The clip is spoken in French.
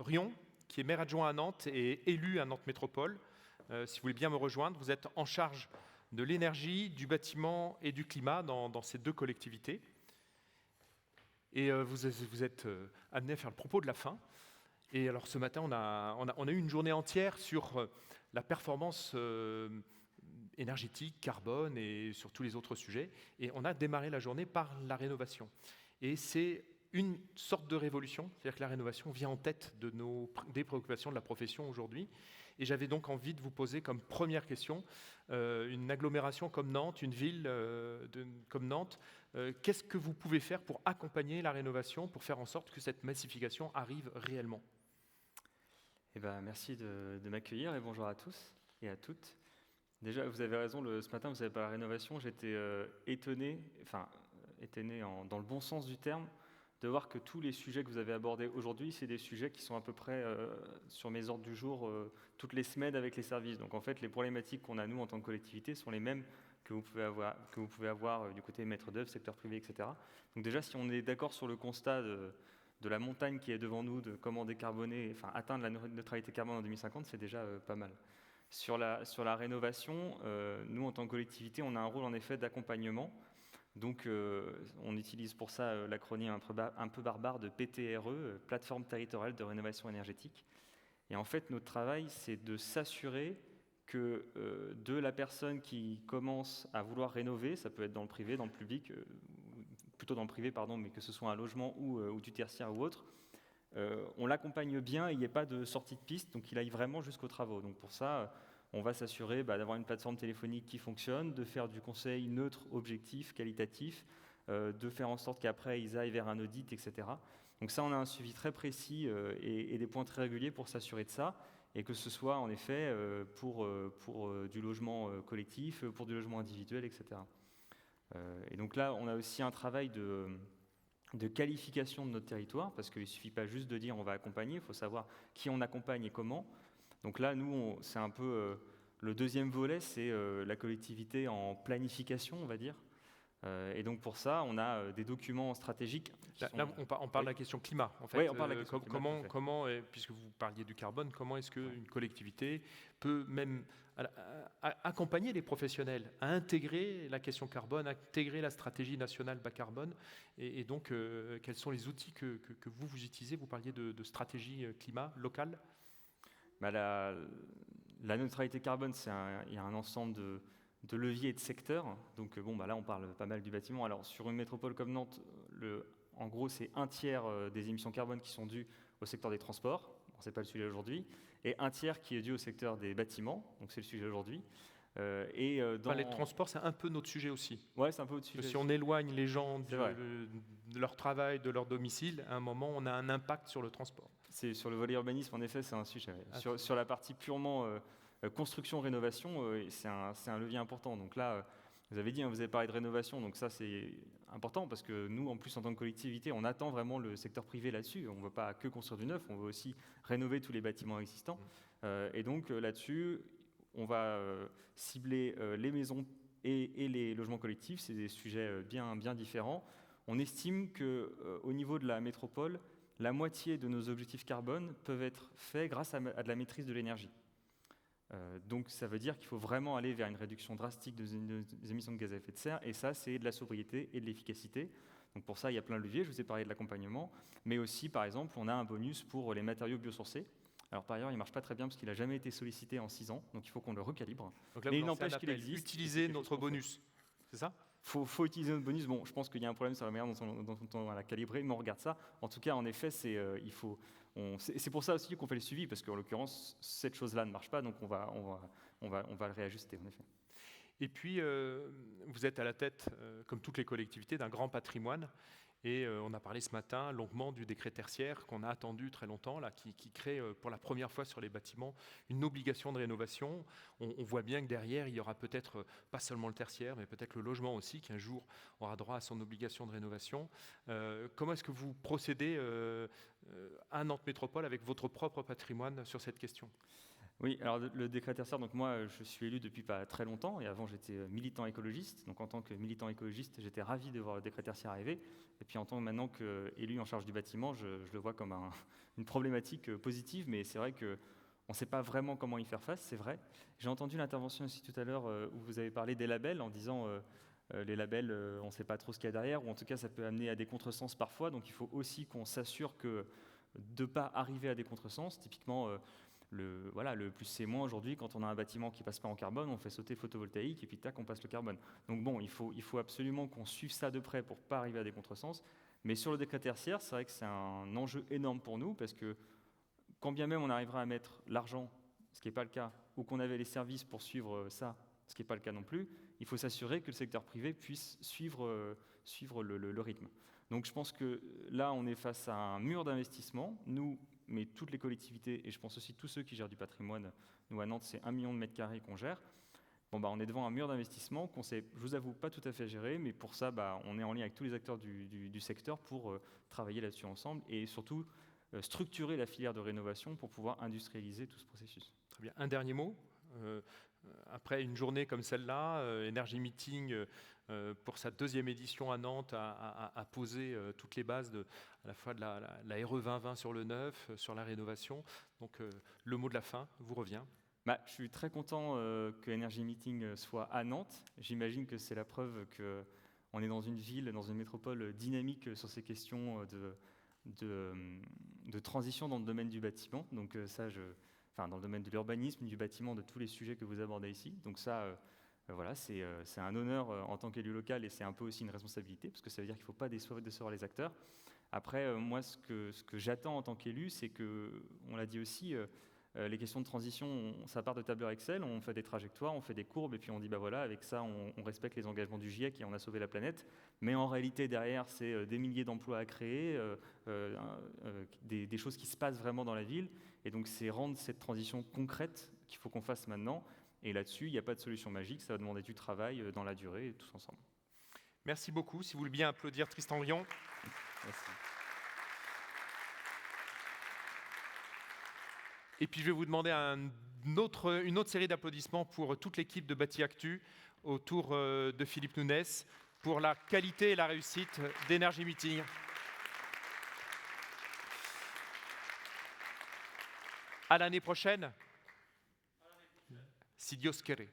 Rion, qui est maire adjoint à Nantes et élu à Nantes Métropole. Si vous voulez bien me rejoindre, vous êtes en charge de l'énergie, du bâtiment et du climat dans ces deux collectivités. Et vous êtes amené à faire le propos de la fin. Et alors ce matin, on a eu une journée entière sur la performance énergétique, carbone et sur tous les autres sujets. Et on a démarré la journée par la rénovation. Et c'est une sorte de révolution, c'est-à-dire que la rénovation vient en tête des préoccupations de la profession aujourd'hui. Et j'avais donc envie de vous poser comme première question, une agglomération comme Nantes, une ville comme Nantes, qu'est-ce que vous pouvez faire pour accompagner la rénovation, pour faire en sorte que cette massification arrive réellement ? Eh ben, merci de m'accueillir et bonjour à tous et à toutes. Déjà, vous avez raison, ce matin, vous avez parlé de la rénovation, j'étais étonné dans le bon sens du terme, de voir que tous les sujets que vous avez abordés aujourd'hui, c'est des sujets qui sont à peu près sur mes ordres du jour toutes les semaines avec les services. Donc en fait, les problématiques qu'on a, nous, en tant que collectivité, sont les mêmes que vous pouvez avoir du côté maître d'œuvre, secteur privé, etc. Donc déjà, si on est d'accord sur le constat de la montagne qui est devant nous, de comment décarboner, enfin atteindre la neutralité carbone en 2050, c'est déjà pas mal. Sur la rénovation, nous, en tant que collectivité, on a un rôle en effet d'accompagnement. Donc, on utilise pour ça l'acronyme un peu barbare de PTRE, Plateforme territoriale de rénovation énergétique. Et en fait, notre travail, c'est de s'assurer que de la personne qui commence à vouloir rénover, ça peut être dans le privé, dans le public, plutôt dans le privé, pardon, mais que ce soit un logement ou du tertiaire ou autre, on l'accompagne bien et il n'y ait pas de sortie de piste, donc il aille vraiment jusqu'aux travaux. Donc pour ça, on va s'assurer d'avoir une plateforme téléphonique qui fonctionne, de faire du conseil neutre, objectif, qualitatif, de faire en sorte qu'après ils aillent vers un audit, etc. Donc ça, on a un suivi très précis et des points très réguliers pour s'assurer de ça, et que ce soit en effet pour du logement collectif, pour du logement individuel, etc. Et donc là, on a aussi un travail de qualification de notre territoire, parce qu'il ne suffit pas juste de dire on va accompagner, il faut savoir qui on accompagne et comment. Donc là, nous, c'est un peu le deuxième volet, c'est la collectivité en planification, on va dire. Et donc pour ça, on a des documents stratégiques. Là, on parle de la question climat, en fait. Oui, on parle de la question climat. Comment, puisque vous parliez du carbone, comment est-ce qu'une collectivité peut même accompagner les professionnels à intégrer la question carbone, à intégrer la stratégie nationale bas carbone, et donc quels sont les outils que vous utilisez? Vous parliez de stratégie climat locale. La neutralité carbone, il y a un ensemble de leviers et de secteurs. Donc là, on parle pas mal du bâtiment. Alors sur une métropole comme Nantes, en gros, c'est un tiers des émissions carbone qui sont dues au secteur des transports. Bon, ce n'est pas le sujet aujourd'hui. Et un tiers qui est dû au secteur des bâtiments. Donc c'est le sujet aujourd'hui. Les transports, c'est un peu notre sujet aussi. Ouais, c'est un peu notre sujet. Si on éloigne les gens de leur travail, de leur domicile, à un moment, on a un impact sur le transport. C'est sur le volet urbanisme, en effet, c'est un sujet. Sur la partie purement construction-rénovation, c'est un levier important. Donc là, vous avez dit, vous avez parlé de rénovation, donc ça c'est important parce que nous, en plus, en tant que collectivité, on attend vraiment le secteur privé là-dessus. On ne veut pas que construire du neuf, on veut aussi rénover tous les bâtiments existants. Et donc là-dessus, on va cibler les maisons et les logements collectifs. C'est des sujets bien différents. On estime qu'au niveau de la métropole, la moitié de nos objectifs carbone peuvent être faits grâce à de la maîtrise de l'énergie. Donc ça veut dire qu'il faut vraiment aller vers une réduction drastique des émissions de gaz à effet de serre, et ça, c'est de la sobriété et de l'efficacité. Donc pour ça, il y a plein de leviers, je vous ai parlé de l'accompagnement, mais aussi, par exemple, on a un bonus pour les matériaux biosourcés. Alors par ailleurs, il ne marche pas très bien parce qu'il n'a jamais été sollicité en 6 ans, donc il faut qu'on le recalibre. Donc là, mais il n'empêche qu'il existe. Utiliser notre bonus, c'est ça ? Faut utiliser notre bonus. Bon, je pense qu'il y a un problème sur la manière dont on l'a calibré, mais on regarde ça. En tout cas, en effet, c'est pour ça aussi qu'on fait le suivi, parce qu'en l'occurrence, cette chose-là ne marche pas, donc on va le réajuster, en effet. Et puis, vous êtes à la tête, comme toutes les collectivités, d'un grand patrimoine. Et on a parlé ce matin longuement du décret tertiaire qu'on a attendu très longtemps, là, qui crée pour la première fois sur les bâtiments une obligation de rénovation. On voit bien que derrière, il y aura peut-être pas seulement le tertiaire, mais peut-être le logement aussi, qui un jour aura droit à son obligation de rénovation. Comment est-ce que vous procédez à Nantes Métropole avec votre propre patrimoine sur cette question? Oui, alors le décret tertiaire, donc moi je suis élu depuis pas très longtemps et avant j'étais militant écologiste. Donc en tant que militant écologiste, j'étais ravi de voir le décret tertiaire arriver. Et puis en tant que maintenant qu'élu en charge du bâtiment, je le vois comme une problématique positive, mais c'est vrai qu'on ne sait pas vraiment comment y faire face, c'est vrai. J'ai entendu l'intervention aussi tout à l'heure où vous avez parlé des labels en disant les labels, on ne sait pas trop ce qu'il y a derrière, ou en tout cas ça peut amener à des contresens parfois. Donc il faut aussi qu'on s'assure que de ne pas arriver à des contresens. Typiquement, le plus c'est moins aujourd'hui, quand on a un bâtiment qui ne passe pas en carbone, on fait sauter le photovoltaïque et puis tac, on passe le carbone. Donc bon, il faut absolument qu'on suive ça de près pour ne pas arriver à des contresens. Mais sur le décret tertiaire, c'est vrai que c'est un enjeu énorme pour nous parce que quand bien même on arrivera à mettre l'argent, ce qui n'est pas le cas, ou qu'on avait les services pour suivre ça, ce qui n'est pas le cas non plus, il faut s'assurer que le secteur privé puisse suivre le rythme. Donc je pense que là, on est face à un mur d'investissement. Nous, mais toutes les collectivités, et je pense aussi tous ceux qui gèrent du patrimoine, nous à Nantes, c'est 1 million de mètres carrés qu'on gère. Bon, on est devant un mur d'investissement qu'on sait, je vous avoue, pas tout à fait gérer, mais pour ça, on est en lien avec tous les acteurs du secteur pour travailler là-dessus ensemble et surtout structurer la filière de rénovation pour pouvoir industrialiser tout ce processus. Très bien. Un dernier mot. Après une journée comme celle-là, Energy Meeting, pour sa 2e édition à Nantes, a posé toutes les bases à la fois de la RE 2020 sur le neuf, sur la rénovation. Donc le mot de la fin vous revient. Je suis très content que Energy Meeting soit à Nantes. J'imagine que c'est la preuve qu'on est dans une ville, dans une métropole dynamique sur ces questions de transition dans le domaine du bâtiment. Donc dans le domaine de l'urbanisme, du bâtiment, de tous les sujets que vous abordez ici. Donc ça, voilà, c'est un honneur en tant qu'élu local et c'est un peu aussi une responsabilité parce que ça veut dire qu'il ne faut pas décevoir les acteurs. Après, moi, ce que j'attends en tant qu'élu, c'est que, on l'a dit aussi, les questions de transition, ça part de tableur Excel, on fait des trajectoires, on fait des courbes et puis on dit voilà, avec ça, on respecte les engagements du GIEC et on a sauvé la planète. Mais en réalité, derrière, c'est des milliers d'emplois à créer, des choses qui se passent vraiment dans la ville. Et donc, c'est rendre cette transition concrète qu'il faut qu'on fasse maintenant. Et là-dessus, il n'y a pas de solution magique, ça va demander du travail dans la durée, tous ensemble. Merci beaucoup. Si vous voulez bien applaudir Tristan Rion. Merci. Et puis je vais vous demander une autre série d'applaudissements pour toute l'équipe de Bâti Actu autour de Philippe Nounès pour la qualité et la réussite d'Energy Meeting. À l'année prochaine. Si Dios quiere.